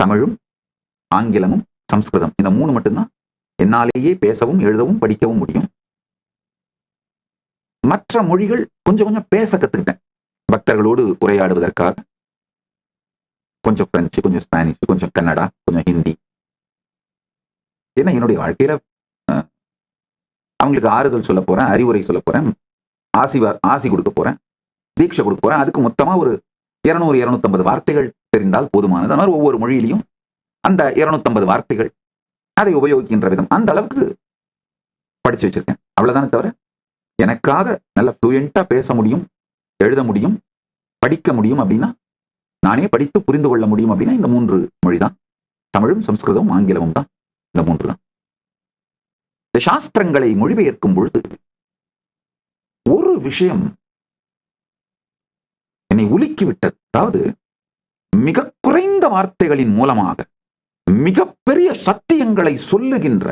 தமிழும் ஆங்கிலமும் சம்ஸ்கிருதம், இந்த 3 மட்டும்தான் என்னாலேயே பேசவும் எழுதவும் படிக்கவும் முடியும். மற்ற மொழிகள் கொஞ்சம் கொஞ்சம் பேச கத்துக்கிட்டேன். பக்தர்களோடு உரையாடுவதற்காக கொஞ்சம் பிரெஞ்சு, கொஞ்சம் ஸ்பானிஷ், கொஞ்சம் கன்னடா, கொஞ்சம் ஹிந்தி. ஏன்னா என்னுடைய வாழ்க்கையில அவங்களுக்கு ஆறுதல் சொல்ல போறேன், அறிவுரை சொல்ல போறேன், ஆசி கொடுக்க போறேன், தீட்சை கொடுக்க போறேன். அதுக்கு மொத்தமா ஒரு 200-250 வார்த்தைகள் தெரிந்தால் போதுமானது. அந்த மாதிரி ஒவ்வொரு மொழியிலையும் அந்த 250 வார்த்தைகள் அதை உபயோகிக்கின்ற விதம் அந்த அளவுக்கு படிச்சு வச்சிருக்கேன். அவ்வளவுதானே தவிர எனக்காக நல்ல ஃப்ளூயண்டா பேச முடியும், எழுத முடியும், படிக்க முடியும் அப்படின்னா, நானே படித்து புரிந்து கொள்ள முடியும் அப்படின்னா இந்த 3 மொழி தான். தமிழும் சம்ஸ்கிருதமும் ஆங்கிலமும் தான். இந்த 3 தான். இந்த சாஸ்திரங்களை மொழிபெயர்க்கும் பொழுது ஒரு விஷயம் என்னை உலுக்கிவிட்டது. அதாவது மிக குறைந்த வார்த்தைகளின் மூலமாக மிகப்பெரிய சத்தியங்களை சொல்லுகின்ற